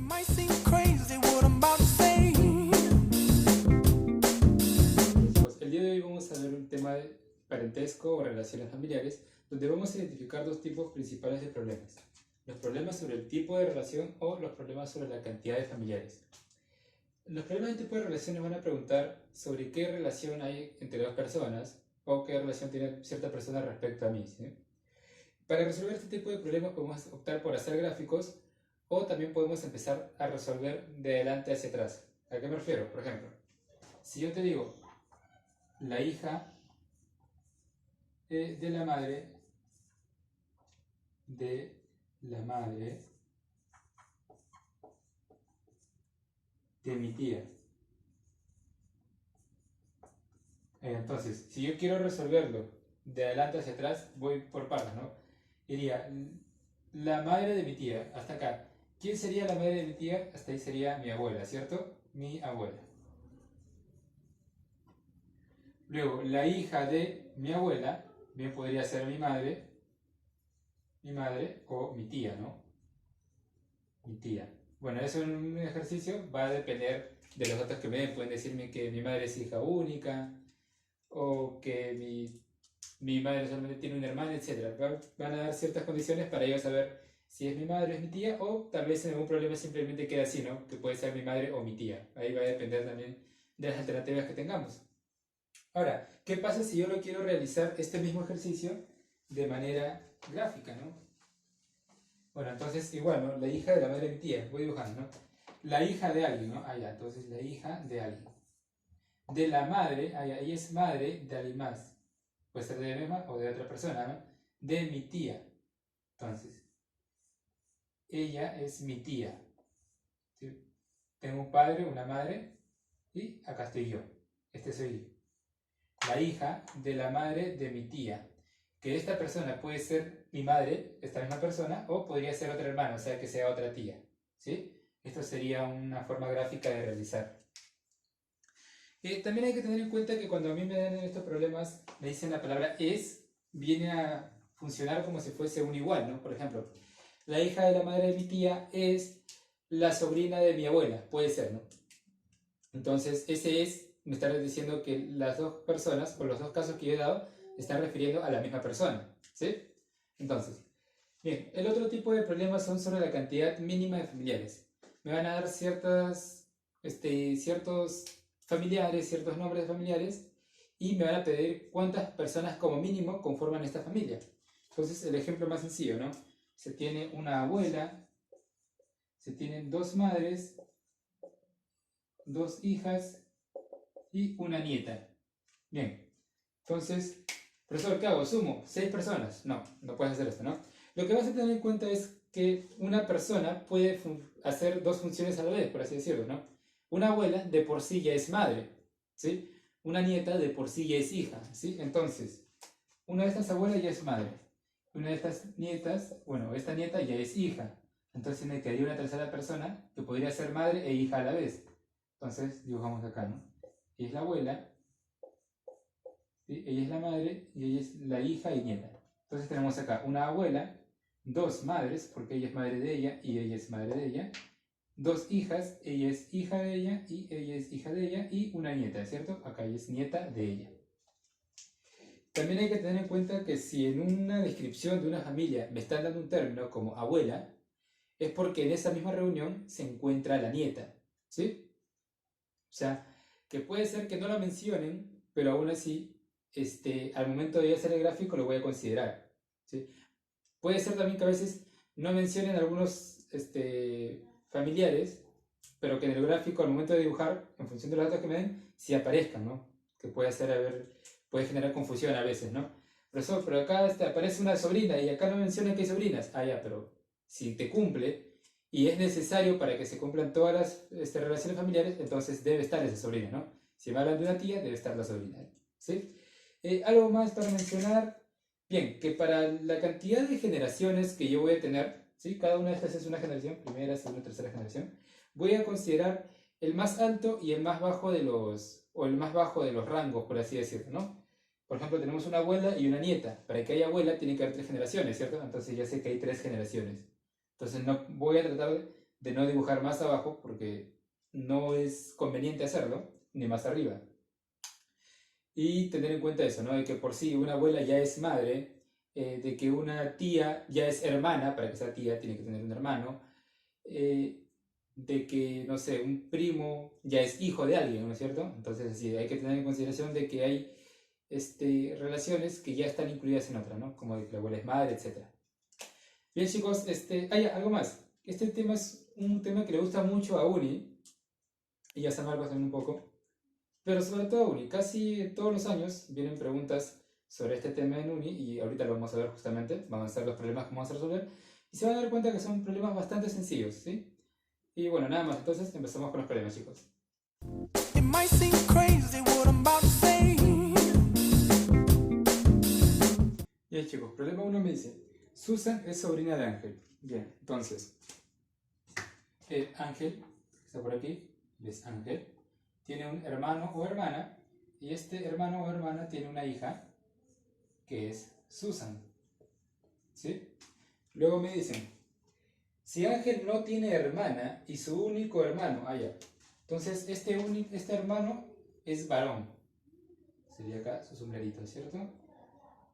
El día de hoy vamos a ver un tema de parentesco o relaciones familiares, donde vamos a identificar dos tipos principales de problemas. Los problemas sobre el tipo de relación o los problemas sobre la cantidad de familiares. Los problemas de tipo de relaciones van a preguntar sobre qué relación hay entre dos personas o qué relación tiene cierta persona respecto a mí, ¿sí? Para resolver este tipo de problemas podemos optar por hacer gráficos o también podemos empezar a resolver de adelante hacia atrás. ¿A qué me refiero? Por ejemplo, si yo te digo la hija de la madre de mi tía. Entonces, si yo quiero resolverlo de adelante hacia atrás, voy por partes, ¿no? Diría, la madre de mi tía, hasta acá. ¿Quién sería la madre de mi tía? Hasta ahí sería mi abuela, ¿cierto? Mi abuela. Luego, la hija de mi abuela, bien podría ser mi madre o mi tía, ¿no? Mi tía. Bueno, eso en un ejercicio va a depender de los datos que me den. Pueden decirme que mi madre es hija única o que mi madre solamente tiene un hermano, etc. Van a dar ciertas condiciones para yo saber si es mi madre o es mi tía, o tal vez en algún problema simplemente queda así, ¿no? Que puede ser mi madre o mi tía. Ahí va a depender también de las alternativas que tengamos. Ahora, ¿qué pasa si yo lo quiero realizar este mismo ejercicio de manera gráfica, ¿no? Bueno, entonces igual, ¿no? La hija de la madre de mi tía, voy dibujando, ¿no? La hija de alguien, ¿no? Ah, ya, entonces la hija de alguien. De la madre, ah, ya, ella es madre de alguien más. Puede ser de la misma o de otra persona, ¿no? De mi tía. Entonces, ella es mi tía. ¿Sí? Tengo un padre, una madre, y acá estoy yo. Este soy yo. La hija de la madre de mi tía. Que esta persona puede ser mi madre, esta misma persona, o podría ser otra hermana, o sea, que sea otra tía. ¿Sí? Esto sería una forma gráfica de realizar. También hay que tener en cuenta que cuando a mí me dan estos problemas, me dicen la palabra es, viene a funcionar como si fuese un igual, ¿no? Por ejemplo, la hija de la madre de mi tía es la sobrina de mi abuela, puede ser, ¿no? Entonces, ese es, me está diciendo que las dos personas, o los dos casos que yo he dado, están refiriendo a la misma persona, ¿sí? Entonces, bien, el otro tipo de problemas son sobre la cantidad mínima de familiares. Me van a dar ciertos familiares, ciertos nombres de familiares, y me van a pedir cuántas personas como mínimo conforman esta familia. Entonces, el ejemplo más sencillo, ¿no? Se tiene una abuela, se tienen dos madres, dos hijas y una nieta. Bien, entonces, profesor, ¿qué hago? ¿Sumo 6 personas? No, no puedes hacer esto, ¿no? Lo que vas a tener en cuenta es que una persona puede hacer dos funciones a la vez, por así decirlo, ¿no? Una abuela de por sí ya es madre, ¿sí? Una nieta de por sí ya es hija, ¿sí? Entonces, una de estas abuelas ya es madre. Una de estas nietas, bueno, esta nieta ya es hija. Entonces me quedaría una tercera persona que podría ser madre e hija a la vez. Entonces dibujamos acá, ¿no? Ella es la abuela, ¿sí? Ella es la madre y ella es la hija y nieta. Entonces tenemos acá una abuela, dos madres, porque ella es madre de ella y ella es madre de ella, dos hijas, ella es hija de ella y ella es hija de ella, y una nieta, ¿cierto? Acá ella es nieta de ella. También hay que tener en cuenta que si en una descripción de una familia me están dando un término como abuela, es porque en esa misma reunión se encuentra la nieta, ¿sí? O sea, que puede ser que no la mencionen, pero aún así, al momento de hacer el gráfico lo voy a considerar, ¿sí? Puede ser también que a veces no mencionen algunos familiares, pero que en el gráfico al momento de dibujar, en función de los datos que me den, sí aparezcan, ¿no? Que puede ser, puede generar confusión a veces, ¿no? Profesor, pero acá aparece una sobrina y acá no mencionan que hay sobrinas. Ah, ya, pero si te cumple y es necesario para que se cumplan todas las relaciones familiares, entonces debe estar esa sobrina, ¿no? Si me hablan de una tía, debe estar la sobrina, ¿sí? Algo más para mencionar. Bien, que para la cantidad de generaciones que yo voy a tener, ¿sí? Cada una de estas es una generación, primera, segunda, tercera generación, voy a considerar el más alto y el más bajo de los rangos, por así decirlo, ¿no? Por ejemplo, tenemos una abuela y una nieta. Para que haya abuela tiene que haber 3 generaciones, ¿cierto? Entonces ya sé que hay 3 generaciones. Entonces no voy a tratar de no dibujar más abajo porque no es conveniente hacerlo, ni más arriba. Y tener en cuenta eso, ¿no? De que por sí una abuela ya es madre, de que una tía ya es hermana, para que sea tía tiene que tener un hermano, de que, no sé, un primo ya es hijo de alguien, ¿no es cierto? Entonces, sí, hay que tener en consideración de que hay relaciones que ya están incluidas en otra, ¿no? Como de que la abuela es madre, etc. Bien, chicos, algo más. Este tema es un tema que le gusta mucho a Uni, y a San Marcos también un poco, pero sobre todo a Uni. Casi todos los años vienen preguntas sobre este tema en Uni, y ahorita lo vamos a ver justamente, vamos a ver los problemas que vamos a resolver, y se van a dar cuenta que son problemas bastante sencillos, ¿sí? Y bueno, nada más, entonces empezamos con los problemas, chicos. It might seem crazy what I'm about to say. Bien, chicos, problema 1 me dice, Susan es sobrina de Ángel. Bien, entonces, Ángel, que está por aquí, es Ángel, tiene un hermano o hermana, y este hermano o hermana tiene una hija, que es Susan. ¿Sí? Luego me dicen, si Ángel no tiene hermana y su único hermano, entonces este hermano es varón. Sería acá su sombrerito, ¿cierto?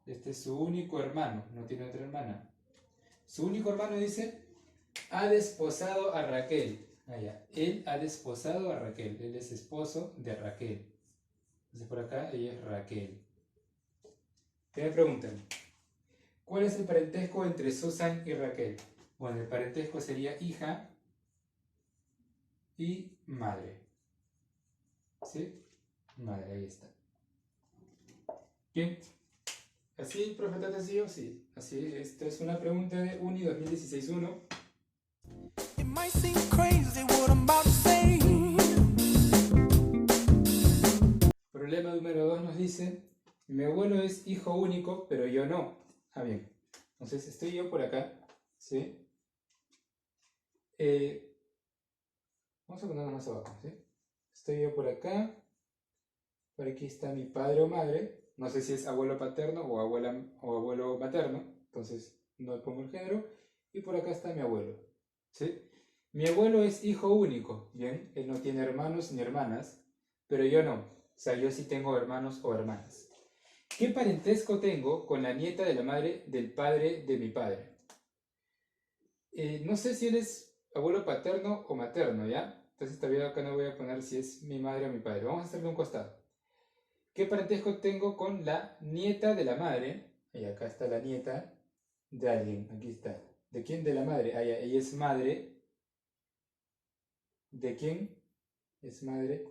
Este es su único hermano, no tiene otra hermana. Su único hermano dice, ha desposado a Raquel. Él ha desposado a Raquel, él es esposo de Raquel. Entonces por acá ella es Raquel. ¿Qué me preguntan? ¿Cuál es el parentesco entre Susan y Raquel? Bueno, el parentesco sería hija y madre. ¿Sí? Madre, ahí está. Bien. ¿Así, profeta Tecillo? Sí. Así, esto es una pregunta de Uni 2016-1. Problema número 2 nos dice, mi abuelo es hijo único, pero yo no. Bien. Entonces estoy yo por acá, ¿sí? Vamos a ponernos más abajo, ¿sí? Estoy yo por acá. Por aquí está mi padre o madre. No sé si es abuelo paterno o abuelo materno. Entonces no pongo el género. Y por acá está mi abuelo, ¿sí? Mi abuelo es hijo único, ¿bien? Él no tiene hermanos ni hermanas, pero yo no. O sea, yo sí tengo hermanos o hermanas. ¿Qué parentesco tengo con la nieta de la madre del padre de mi padre? No sé si él es abuelo paterno o materno, ¿ya? Entonces todavía acá no voy a poner si es mi madre o mi padre. Vamos a hacerle un costado. ¿Qué parentesco tengo con la nieta de la madre? Y acá está la nieta de alguien. Aquí está. ¿De quién? De la madre. Ella es madre. ¿De quién? Es madre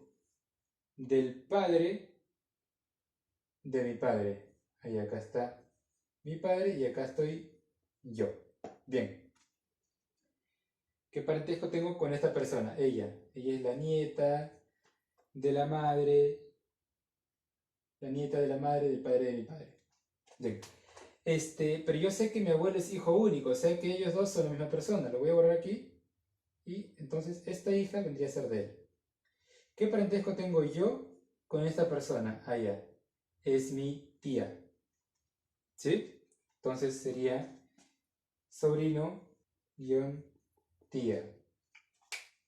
del padre de mi padre. Ahí acá está mi padre y acá estoy yo. Bien. ¿Qué parentesco tengo con esta persona? Ella. Ella es la nieta de la madre. La nieta de la madre del padre de mi padre. Bien. Pero yo sé que mi abuelo es hijo único, sé que ellos dos son la misma persona. Lo voy a borrar aquí. Y entonces esta hija vendría a ser de él. ¿Qué parentesco tengo yo con esta persona? Es mi tía. ¿Sí? Entonces sería sobrino-tía.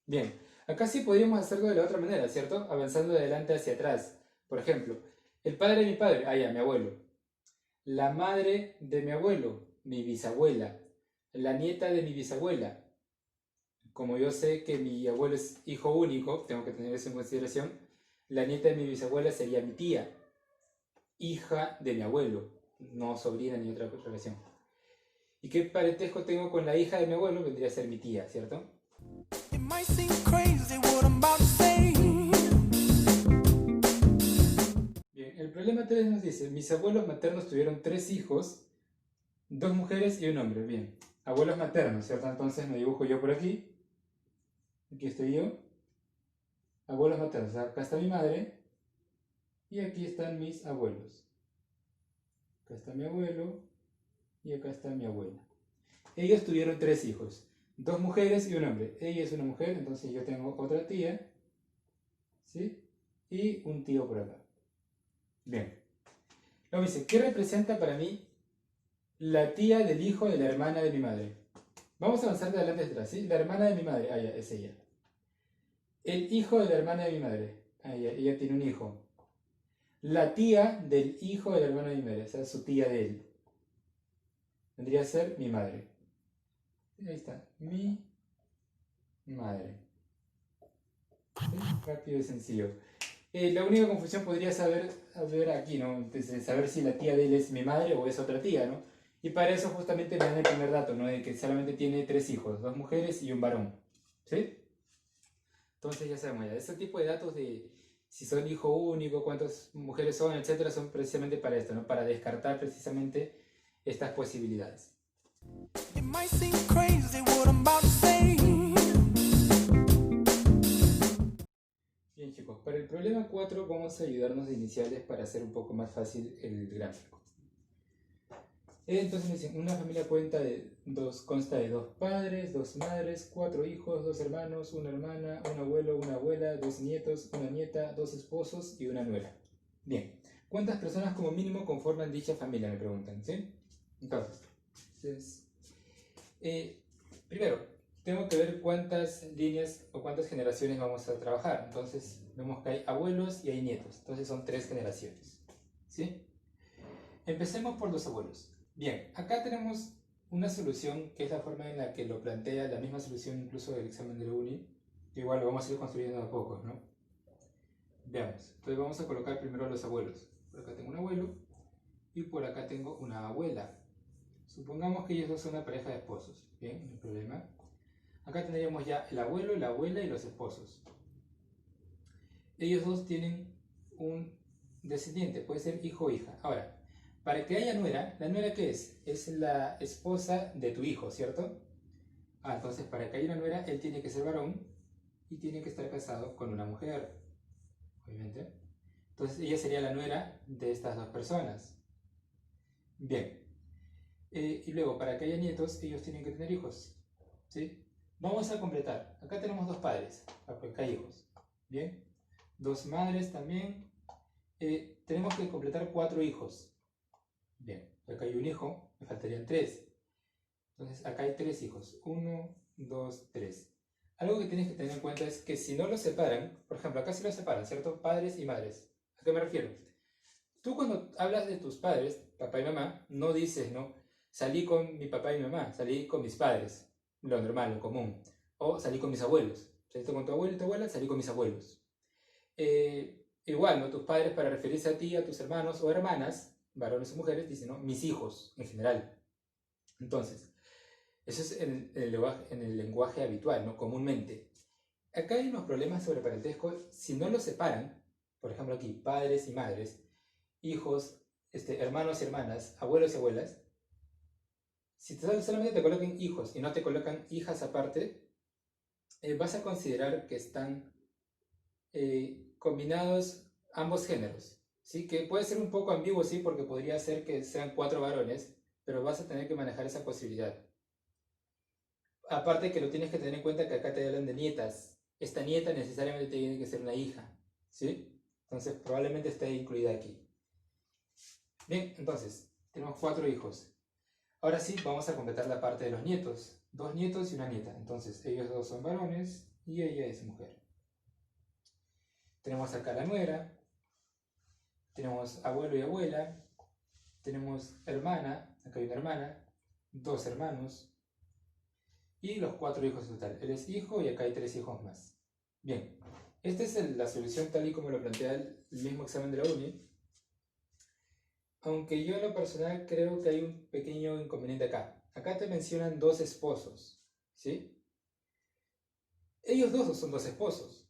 Bien, acá sí podríamos hacerlo de la otra manera, ¿cierto? Avanzando de adelante hacia atrás. Por ejemplo, el padre de mi padre, mi abuelo. La madre de mi abuelo, mi bisabuela. La nieta de mi bisabuela. Como yo sé que mi abuelo es hijo único, tengo que tener eso en consideración. La nieta de mi bisabuela sería mi tía, hija de mi abuelo, no sobrina ni otra relación. ¿Y qué parentesco tengo con la hija de mi abuelo? Vendría a ser mi tía, ¿cierto? Bien, el problema 3 nos dice, mis abuelos maternos tuvieron 3 hijos, 2 mujeres y un hombre. Bien, abuelos maternos, ¿cierto? Entonces me dibujo yo por aquí. Aquí estoy yo. Abuelos maternos, acá está mi madre. Y aquí están mis abuelos. Acá está mi abuelo y acá está mi abuela. Ellos tuvieron 3 hijos, 2 mujeres y un hombre. Ella es una mujer, entonces yo tengo otra tía, ¿sí? Y un tío por acá. Bien. Luego dice, ¿qué representa para mí la tía del hijo de la hermana de mi madre? Vamos a avanzar de adelante hacia atrás, ¿sí? La hermana de mi madre, ah, ya, es ella. El hijo de la hermana de mi madre, ah, ya, ella tiene un hijo. La tía del hijo del hermano de mi madre, o sea, su tía de él. Vendría a ser mi madre. Ahí está, mi madre. ¿Sí? Rápido y sencillo. La única confusión podría haber aquí, ¿no? Entonces, saber si la tía de él es mi madre o es otra tía, ¿no? Y para eso justamente me dan el primer dato, ¿no? De que solamente tiene 3 hijos, 2 mujeres y un varón. ¿Sí? Entonces ya sabemos ya, ese tipo de datos de si son hijo único, cuántas mujeres son, etcétera, son precisamente para esto, ¿no? Para descartar precisamente estas posibilidades. It might seem crazy what I'm about to say. Bien chicos, para el problema 4 vamos a ayudarnos de iniciales para hacer un poco más fácil el gráfico. Entonces me dicen, una familia consta de 2 padres, 2 madres, 4 hijos, 2 hermanos, una hermana, un abuelo, una abuela, 2 nietos, una nieta, 2 esposos y una nuera. Bien, ¿cuántas personas como mínimo conforman dicha familia? Me preguntan, ¿sí? Entonces, primero, tengo que ver cuántas líneas o cuántas generaciones vamos a trabajar. Entonces, vemos que hay abuelos y hay nietos. Entonces son 3 generaciones, ¿sí? Empecemos por los abuelos. Bien, acá tenemos una solución que es la forma en la que lo plantea, la misma solución incluso del examen de la uni. Igual lo vamos a ir construyendo a poco, ¿no? Veamos. Entonces vamos a colocar primero a los abuelos. Por acá tengo un abuelo y por acá tengo una abuela. Supongamos que ellos dos son una pareja de esposos. Bien, no hay problema. Acá tendríamos ya el abuelo, la abuela y los esposos. Ellos dos tienen un descendiente, puede ser hijo o hija. Ahora, para que haya nuera, ¿la nuera qué es? Es la esposa de tu hijo, ¿cierto? Entonces para que haya una nuera, él tiene que ser varón y tiene que estar casado con una mujer, obviamente. Entonces ella sería la nuera de estas 2 personas. Bien. Y luego, para que haya nietos, ellos tienen que tener hijos, ¿sí? Vamos a completar. Acá tenemos 2 padres, acá hay hijos. Bien. 2 madres también. Tenemos que completar 4 hijos. Bien, acá hay un hijo, me faltarían 3. Entonces acá hay 3 hijos. 1, 2, 3. Algo que tienes que tener en cuenta es que si no los separan, por ejemplo, acá sí los separan, ¿cierto? Padres y madres. ¿A qué me refiero? Tú cuando hablas de tus padres, papá y mamá, no dices, ¿no? Salí con mi papá y mi mamá, salí con mis padres, lo normal, lo común. O salí con mis abuelos. Saliste con tu abuelo y tu abuela, salí con mis abuelos. Igual, ¿no? Tus padres para referirse a ti, a tus hermanos o hermanas, varones o mujeres, dicen, ¿no? Mis hijos, en general. Entonces, eso es en el lenguaje habitual, ¿no? Comúnmente. Acá hay unos problemas sobre parentesco. Si no los separan, por ejemplo aquí, padres y madres, hijos, hermanos y hermanas, abuelos y abuelas, si solamente te colocan hijos y no te colocan hijas aparte, vas a considerar que están combinados ambos géneros, ¿sí? Que puede ser un poco ambiguo, sí, porque podría ser que sean 4 varones, pero vas a tener que manejar esa posibilidad. Aparte que lo tienes que tener en cuenta que acá te hablan de nietas. Esta nieta necesariamente tiene que ser una hija, ¿sí? Entonces probablemente esté incluida aquí. Bien, entonces, tenemos 4 hijos. Ahora sí, vamos a completar la parte de los nietos. 2 nietos y una nieta. Entonces, ellos 2 son varones y ella es mujer. Tenemos acá la nuera. Tenemos abuelo y abuela. Tenemos hermana. Acá hay una hermana. 2 hermanos. Y los 4 hijos en total. Él es hijo y acá hay 3 hijos más. Bien, esta es la solución tal y como lo plantea el mismo examen de la uni. Aunque yo en lo personal creo que hay un pequeño inconveniente acá. Acá te mencionan 2 esposos, ¿sí? Ellos 2 son 2 esposos.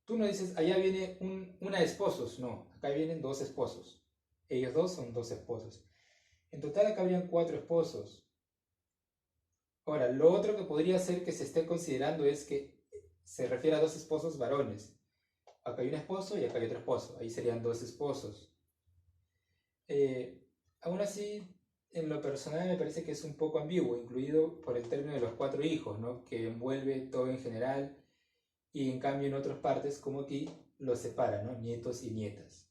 Tú no dices, allá viene una esposos, no. Acá vienen 2 esposos. Ellos 2 son 2 esposos. En total acá habrían 4 esposos. Ahora, lo otro que podría ser que se esté considerando es que se refiere a 2 esposos varones. Acá hay un esposo y acá hay otro esposo. Ahí serían 2 esposos. Aún así, en lo personal me parece que es un poco ambiguo, incluido por el término de los 4 hijos, ¿no? Que envuelve todo en general y en cambio en otras partes, como aquí, los separa, ¿no? Nietos y nietas.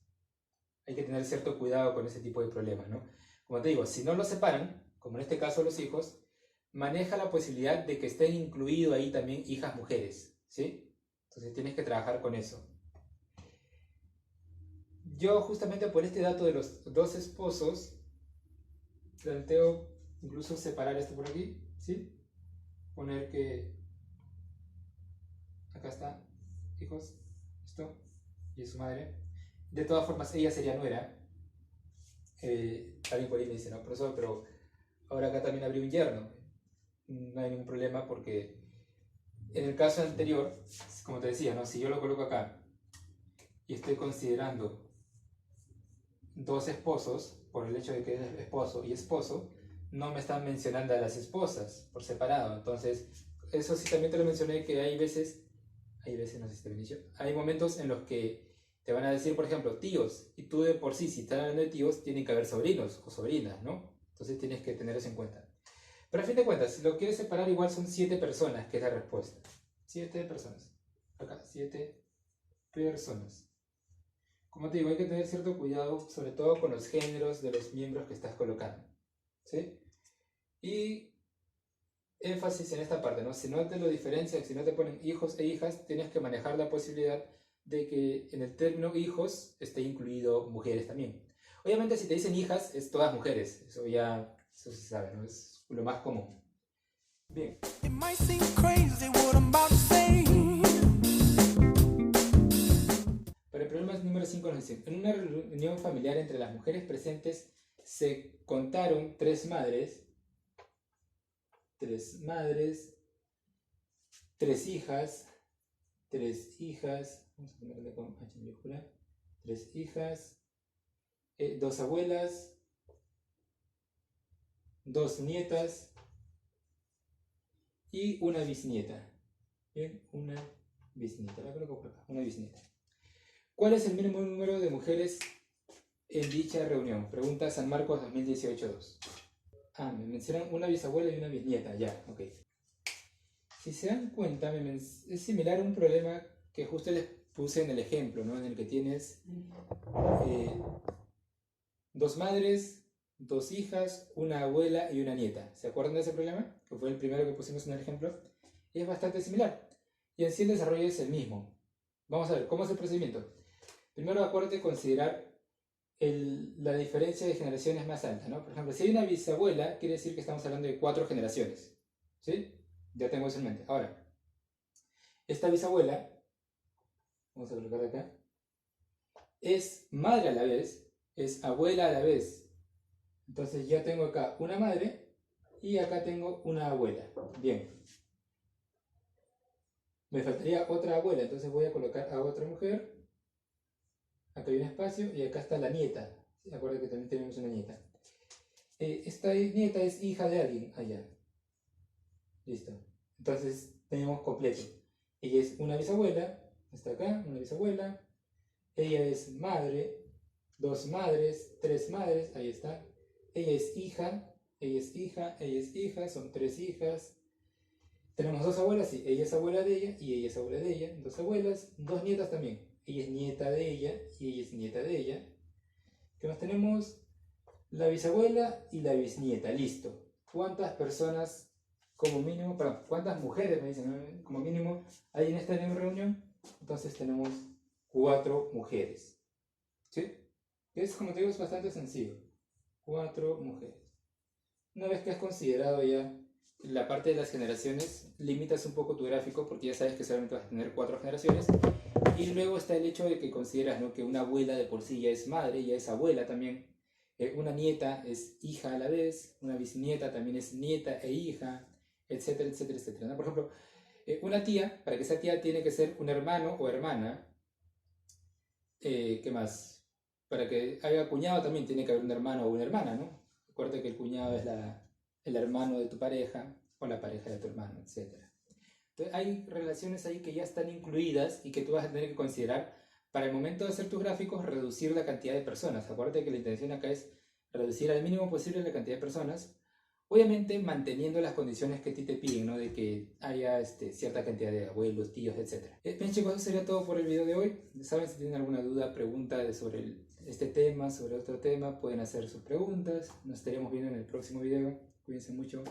Hay que tener cierto cuidado con ese tipo de problemas, ¿no? Como te digo, si no los separan, como en este caso los hijos, maneja la posibilidad de que estén incluidos ahí también hijas mujeres, ¿sí? Entonces tienes que trabajar con eso. Yo justamente por este dato de los dos esposos, planteo incluso separar esto por aquí, ¿sí? Poner que acá está, hijos, esto, y su madre. De todas formas, ella sería nuera. Alguien por ahí me dice, no, profesor, pero ahora acá también habría un yerno. No hay ningún problema porque en el caso anterior, como te decía, ¿no? Si yo lo coloco acá y estoy considerando dos esposos, por el hecho de que es esposo y esposo, no me están mencionando a las esposas por separado. Entonces, eso sí también te lo mencioné, que hay veces, no sé si te lo he dicho, hay momentos en los que te van a decir, por ejemplo, tíos, y tú de por sí, si están hablando de tíos, tienen que haber sobrinos o sobrinas, ¿no? Entonces tienes que tener eso en cuenta. Pero a fin de cuentas, si lo quieres separar, igual son 7 personas, que es la respuesta. 7 personas. Acá, 7 personas. Como te digo, hay que tener cierto cuidado, sobre todo con los géneros de los miembros que estás colocando, ¿sí? Y énfasis en esta parte, ¿no? Si no te lo diferencian, si no te ponen hijos e hijas, tienes que manejar la posibilidad de que en el término hijos esté incluido mujeres también. Obviamente si te dicen hijas, es todas mujeres, eso ya, eso se sabe, ¿no? Es lo más común. Bien. Para el problema número 5 nos dice, en una reunión familiar entre las mujeres presentes se contaron 3 madres, 3 hijas, vamos a ponerle con H mayúscula, 3 hijas, 2 abuelas, 2 nietas y una bisnieta. Bien, una bisnieta, la coloco por acá, una bisnieta. ¿Cuál es el mínimo número de mujeres en dicha reunión? Pregunta San Marcos 2018-2. Ah, me mencionan una bisabuela y una bisnieta, ya, ok. Si se dan cuenta, es similar a un problema que justo les puse en el ejemplo, ¿no? En el que tienes 2 madres, 2 hijas, una abuela y una nieta. ¿Se acuerdan de ese problema? Que fue el primero que pusimos en el ejemplo. Y es bastante similar. Y en sí el desarrollo es el mismo. Vamos a ver, ¿cómo es el procedimiento? Primero acuérdate considerar la diferencia de generaciones más alta, ¿no? Por ejemplo, si hay una bisabuela, quiere decir que estamos hablando de 4 generaciones, ¿sí? Ya tengo eso en mente. Ahora, esta bisabuela, vamos a colocar acá, es madre a la vez, es abuela a la vez. Entonces ya tengo acá una madre y acá tengo una abuela. Bien. Me faltaría otra abuela, entonces voy a colocar a otra mujer. Acá hay un espacio y acá está la nieta. Acuérdense que también tenemos una nieta. Esta nieta es hija de alguien allá. Listo. Entonces tenemos completo. Ella es una bisabuela, está acá, una bisabuela. Ella es madre, 2 madres, 3 madres, ahí está. Ella es hija, ella es hija, ella es hija, son 3 hijas. Tenemos 2 abuelas, sí, ella es abuela de ella y ella es abuela de ella. 2 abuelas, 2 nietas también. Ella es nieta de ella y ella es nieta de ella. ¿Qué más tenemos? La bisabuela y la bisnieta, listo. ¿Cuántas personas como mínimo, perdón, cuántas mujeres me dicen, ¿no? Como mínimo hay en esta reunión? Entonces tenemos 4 mujeres. ¿Sí? Es, como te digo, es bastante sencillo. 4 mujeres. Una vez que has considerado ya la parte de las generaciones, limitas un poco tu gráfico porque ya sabes que solamente vas a tener 4 generaciones. Y luego está el hecho de que consideras, ¿no?, que una abuela de por sí ya es madre, ya es abuela también. Una nieta es hija a la vez, una bisnieta también es nieta e hija, etcétera, etcétera, etcétera, ¿no? Por ejemplo, una tía, para que sea tía, tiene que ser un hermano o hermana. ¿Qué más? Para que haya cuñado también tiene que haber un hermano o una hermana, ¿no? Recuerda que el cuñado es el hermano de tu pareja o la pareja de tu hermano, etcétera. Entonces, hay relaciones ahí que ya están incluidas y que tú vas a tener que considerar para el momento de hacer tus gráficos, reducir la cantidad de personas. Acuérdate que la intención acá es reducir al mínimo posible la cantidad de personas, obviamente manteniendo las condiciones que a ti te piden, ¿no? De que haya cierta cantidad de abuelos, tíos, etc. Bien, chicos, eso sería todo por el video de hoy. Saben, si tienen alguna duda, pregunta sobre este tema, sobre otro tema, pueden hacer sus preguntas. Nos estaremos viendo en el próximo video. Cuídense mucho.